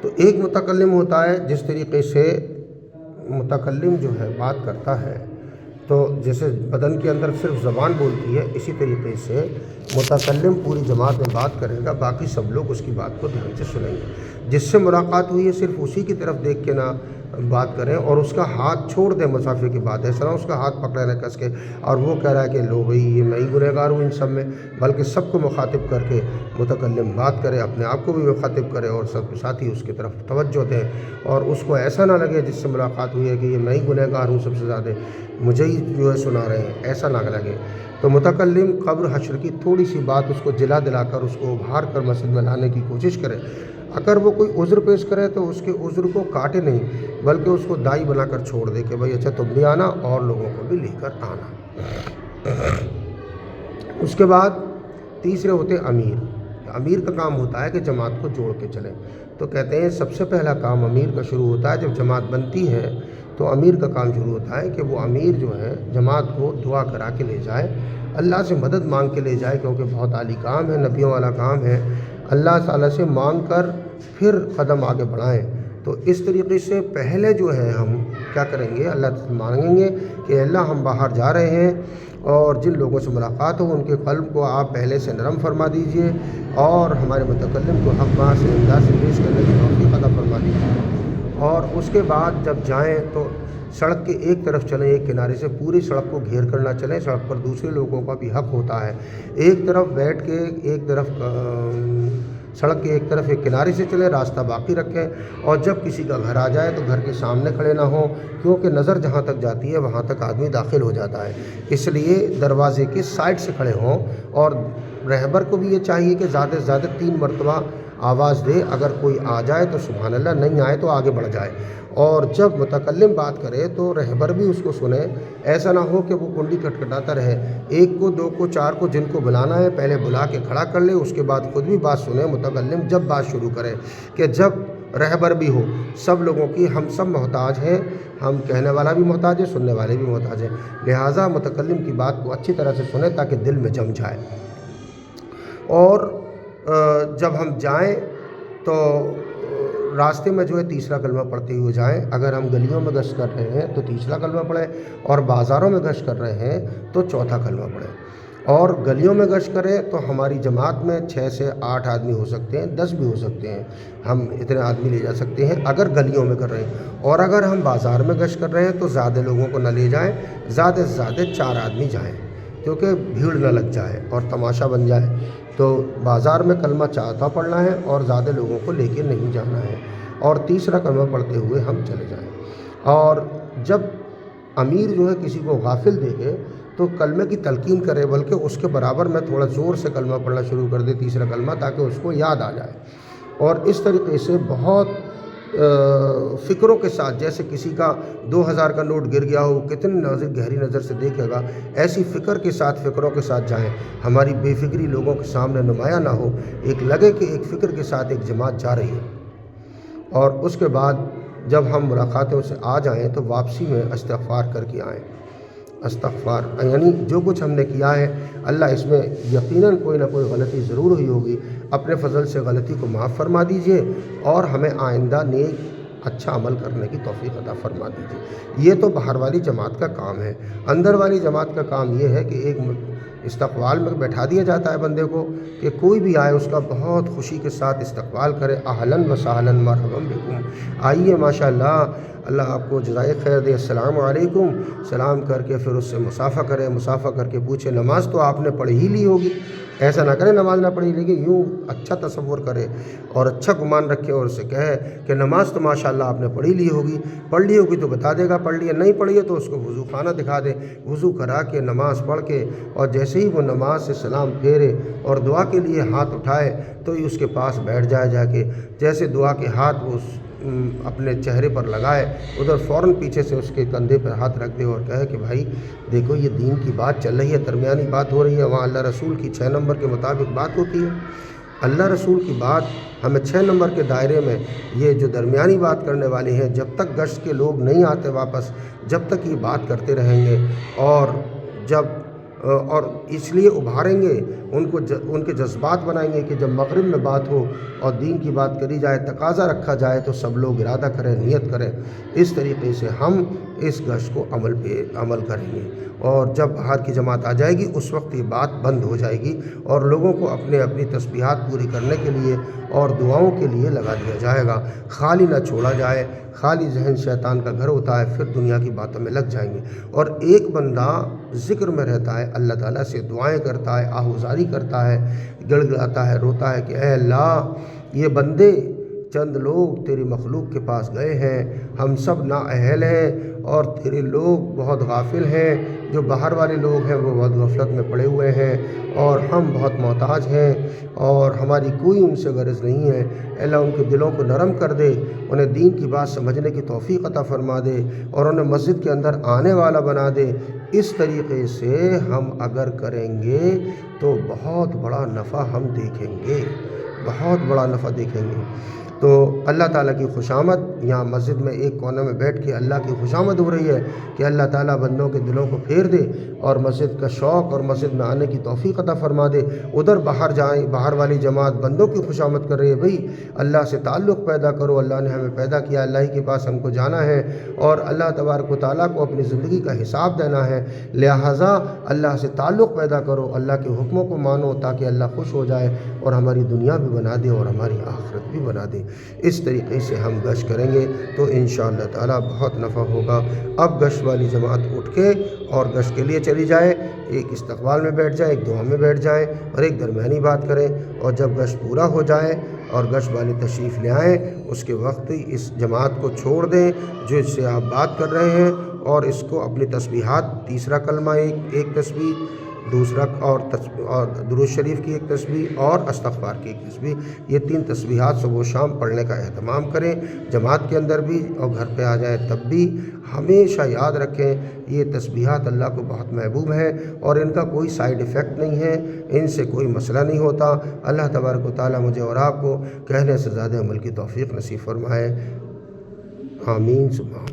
تو ایک متکلم ہوتا ہے، جس طریقے سے متکلم جو ہے بات کرتا ہے تو جیسے بدن کے اندر صرف زبان بولتی ہے، اسی طریقے سے متکلم پوری جماعت میں بات کرے گا، باقی سب لوگ اس کی بات کو دھیان سے سنیں گے۔ جس سے ملاقات ہوئی ہے صرف اسی کی طرف دیکھ کے نہ بات کریں اور اس کا ہاتھ چھوڑ دیں مسافر کی بات، ایسا نہ اس کا ہاتھ پکڑے نہ کس کے اور وہ کہہ رہا ہے کہ لو بھئی یہ میں ہی گنہگار ہوں ان سب میں، بلکہ سب کو مخاطب کر کے متکلم بات کرے، اپنے آپ کو بھی مخاطب کرے اور سب ساتھی اس کی طرف توجہ دیں، اور اس کو ایسا نہ لگے جس سے ملاقات ہوئی ہے کہ یہ میں ہی گنہگار ہوں سب سے زیادہ، مجھے ہی جو ہے سنا رہے ہیں، ایسا نہ لگے۔ تو متکلم قبر حشر کی تھوڑی سی بات اس کو جلا دلا کر اس کو ابھار کر مسجد میں لانے کی کوشش کرے۔ اگر وہ کوئی عذر پیش کرے تو اس کے عذر کو کاٹے نہیں، بلکہ اس کو دائی بنا کر چھوڑ دے کہ بھائی اچھا تم بھی آنا اور لوگوں کو بھی لے کر آنا۔ اس کے بعد تیسرے ہوتے امیر۔ امیر کا کام ہوتا ہے کہ جماعت کو جوڑ کے چلے، تو کہتے ہیں سب سے پہلا کام امیر کا شروع ہوتا ہے جب جماعت بنتی ہے، تو امیر کا کام شروع ہوتا ہے کہ وہ امیر جو ہے جماعت کو دعا کرا کے لے جائے، اللہ سے مدد مانگ کے لے جائے، کیونکہ بہت عالی کام ہے، نبیوں والا کام ہے، اللہ تعالیٰ سے مانگ کر پھر قدم آگے بڑھائیں۔ تو اس طریقے سے پہلے جو ہے ہم کیا کریں گے، اللہ سے مانگیں گے کہ اللہ ہم باہر جا رہے ہیں اور جن لوگوں سے ملاقات ہو ان کے قلب کو آپ پہلے سے نرم فرما دیجئے اور ہمارے متکلم کو حق بات سے انداز سے پیش کرنے کی توفیق عطا فرما دیجیے۔ اور اس کے بعد جب جائیں تو سڑک کے ایک طرف چلیں، ایک کنارے سے پوری سڑک کو گھیر کر نہ چلیں، سڑک پر دوسرے لوگوں کا بھی حق ہوتا ہے، ایک طرف بیٹھ کے ایک طرف سڑک کے ایک طرف ایک کنارے سے چلیں، راستہ باقی رکھیں، اور جب کسی کا گھر آ جائے تو گھر کے سامنے کھڑے نہ ہوں، کیونکہ نظر جہاں تک جاتی ہے وہاں تک آدمی داخل ہو جاتا ہے، اس لیے دروازے کے سائڈ سے کھڑے ہوں۔ اور رہبر کو بھی یہ چاہیے کہ زیادہ سے زیادہ 3 مرتبہ آواز دے، اگر کوئی آ جائے تو سبحان اللہ، نہیں آئے تو آگے بڑھ جائے، اور جب متکلم بات کرے تو رہبر بھی اس کو سنے، ایسا نہ ہو کہ وہ کنڈی کھٹکھٹاتا رہے، 1 کو 2 کو 4 کو جن کو بلانا ہے پہلے بلا کے کھڑا کر لے، اس کے بعد خود بھی بات سنے متکلم جب بات شروع کرے، کہ جب رہبر بھی ہو، سب لوگوں کی ہم سب محتاج ہیں، ہم کہنے والا بھی محتاج ہے، سننے والے بھی محتاج ہیں، لہٰذا متکلم کی بات کو اچھی طرح سے سنیں تاکہ دل میں جم جائے۔ اور جب ہم جائیں تو راستے میں جو ہے تیسرا کلمہ پڑھتے ہوئے جائیں، اگر ہم گلیوں میں گشت کر رہے ہیں تو تیسرا کلمہ پڑھیں، اور بازاروں میں گشت کر رہے ہیں تو چوتھا کلمہ پڑھیں۔ اور گلیوں میں گشت کریں تو ہماری جماعت میں 6 سے 8 آدمی ہو سکتے ہیں، 10 بھی ہو سکتے ہیں، ہم اتنے آدمی لے جا سکتے ہیں اگر گلیوں میں کر رہے ہیں، اور اگر ہم بازار میں گشت کر رہے ہیں تو زیادہ لوگوں کو نہ لے جائیں، زیادہ سے زیادہ 4 آدمی جائیں، کیونکہ بھیڑ نہ لگ جائے اور تماشا بن جائے۔ تو بازار میں کلمہ چوتھا پڑھنا ہے اور زیادہ لوگوں کو لے کے نہیں جانا ہے، اور تیسرا کلمہ پڑھتے ہوئے ہم چلے جائیں۔ اور جب امیر جو ہے کسی کو غافل دیکھے تو کلمے کی تلقین کرے، بلکہ اس کے برابر میں تھوڑا زور سے کلمہ پڑھنا شروع کر دے، تیسرا کلمہ، تاکہ اس کو یاد آ جائے۔ اور اس طریقے سے بہت فکروں کے ساتھ، جیسے کسی کا 2000 کا نوٹ گر گیا ہو، کتنی گہری نظر سے دیکھے گا، ایسی فکر کے ساتھ، فکروں کے ساتھ جائیں، ہماری بے فکری لوگوں کے سامنے نمایاں نہ ہو، ایک لگے کہ ایک فکر کے ساتھ ایک جماعت جا رہی ہے۔ اور اس کے بعد جب ہم ملاقاتوں سے آ جائیں تو واپسی میں استغفار کر کے آئیں۔ استغفار یعنی جو کچھ ہم نے کیا ہے، اللہ اس میں یقیناً کوئی نہ کوئی غلطی ضرور ہوئی ہوگی، اپنے فضل سے غلطی کو معاف فرما دیجئے اور ہمیں آئندہ نیک اچھا عمل کرنے کی توفیق عطا فرما دیجئے۔ یہ تو باہر والی جماعت کا کام ہے۔ اندر والی جماعت کا کام یہ ہے کہ ایک استقبال میں بیٹھا دیا جاتا ہے بندے کو، کہ کوئی بھی آئے اس کا بہت خوشی کے ساتھ استقبال کرے، اہلاً و سہلاً مرحبا بکم، آئیے ماشاءاللہ، اللہ آپ کو جزائے خیر دے، السلام علیکم، سلام کر کے پھر اس سے مصافحہ کرے، مصافحہ کر کے پوچھے نماز تو آپ نے پڑھ ہی لی ہوگی، ایسا نہ کرے نماز نہ پڑھی، لیکن یوں اچھا تصور کرے اور اچھا گمان رکھے اور اسے کہے کہ نماز تو ماشاءاللہ آپ نے پڑھی لی ہوگی، پڑھ لی ہوگی تو بتا دے گا پڑھ لیا، نہیں پڑھی ہے تو اس کو وضو خانہ دکھا دے، وضو کرا کے نماز پڑھ کے، اور جیسے ہی وہ نماز سے سلام پھیرے اور دعا کے لیے ہاتھ اٹھائے تو ہی اس کے پاس بیٹھ جائے، جا کے جیسے دعا کے ہاتھ وہ اپنے چہرے پر لگائے، ادھر فوراً پیچھے سے اس کے کندھے پر ہاتھ رکھ دے اور کہے کہ بھائی دیکھو یہ دین کی بات چل رہی ہے، درمیانی بات ہو رہی ہے، وہاں اللہ رسول کی 6 نمبر کے مطابق بات ہوتی ہے، اللہ رسول کی بات ہمیں 6 نمبر کے دائرے میں، یہ جو درمیانی بات کرنے والی ہیں، جب تک گشت کے لوگ نہیں آتے واپس، جب تک یہ بات کرتے رہیں گے، اور جب اور اس لیے ابھاریں گے ان کے جذبات بنائیں گے کہ جب مغرب میں بات ہو اور دین کی بات کری جائے، تقاضا رکھا جائے تو سب لوگ ارادہ کریں، نیت کریں۔ اس طریقے سے ہم اس گشت کو عمل کریں گے، اور جب باہر کی جماعت آ جائے گی اس وقت یہ بات بند ہو جائے گی اور لوگوں کو اپنی تسبیحات پوری کرنے کے لیے اور دعاؤں کے لیے لگا دیا جائے گا، خالی نہ چھوڑا جائے۔ خالی ذہن شیطان کا گھر ہوتا ہے، پھر دنیا کی باتوں میں لگ جائیں گے۔ اور ایک بندہ ذکر میں رہتا ہے، اللہ تعالیٰ سے دعائیں کرتا ہے، آہوزاری کرتا ہے، گڑ گڑاتا ہے، روتا ہے کہ اے اللہ، یہ بندے چند لوگ تیری مخلوق کے پاس گئے ہیں، ہم سب نااہل ہیں اور تیرے لوگ بہت غافل ہیں، جو باہر والے لوگ ہیں وہ بہت غفلت میں پڑے ہوئے ہیں اور ہم بہت محتاج ہیں اور ہماری کوئی ان سے غرض نہیں ہے۔ اے اللہ، ان کے دلوں کو نرم کر دے، انہیں دین کی بات سمجھنے کی توفیق عطا فرما دے اور انہیں مسجد کے اندر آنے والا بنا دے۔ اس طریقے سے ہم اگر کریں گے تو بہت بڑا نفع ہم دیکھیں گے، بہت بڑا نفع دیکھیں گے۔ تو اللہ تعالیٰ کی خوشامد یہاں مسجد میں ایک کونے میں بیٹھ کے اللہ کی خوشامد ہو رہی ہے کہ اللہ تعالیٰ بندوں کے دلوں کو پھیر دے اور مسجد کا شوق اور مسجد میں آنے کی توفیق عطا فرما دے۔ ادھر باہر جائیں، باہر والی جماعت بندوں کی خوشامد کر رہی ہے، بھئی اللہ سے تعلق پیدا کرو، اللہ نے ہمیں پیدا کیا، اللہ ہی کے پاس ہم کو جانا ہے اور اللہ تبارک و تعالیٰ کو اپنی زندگی کا حساب دینا ہے، لہٰذا اللہ سے تعلق پیدا کرو، اللہ کے حکموں کو مانو تاکہ اللہ خوش ہو جائے اور ہماری دنیا بھی بنا دے اور ہماری آخرت بھی بنا دے۔ اس طریقے سے ہم گشت کریں گے تو انشاءاللہ تعالیٰ بہت نفع ہوگا۔ اب گشت والی جماعت اٹھ کے اور گشت کے لیے چلی جائے، ایک استقبال میں بیٹھ جائے، ایک دعا میں بیٹھ جائیں اور ایک درمیانی بات کریں، اور جب گشت پورا ہو جائے اور گشت والی تشریف لے آئیں اس کے وقت اس جماعت کو چھوڑ دیں جو اس سے آپ بات کر رہے ہیں، اور اس کو اپنی تسبیحات، تیسرا کلمہ ایک تسبیح، دوسرا اور درود شریف کی ایک تسبیح اور استغفار کی ایک تسبیح، یہ 3 تسبیحات صبح و شام پڑھنے کا اہتمام کریں، جماعت کے اندر بھی اور گھر پہ آ جائیں تب بھی۔ ہمیشہ یاد رکھیں یہ تسبیحات اللہ کو بہت محبوب ہیں اور ان کا کوئی سائیڈ ایفیکٹ نہیں ہے، ان سے کوئی مسئلہ نہیں ہوتا۔ اللہ تبارک و تعالیٰ مجھے اور آپ کو کہنے سے زیادہ عمل کی توفیق نصیب فرمائے، آمین۔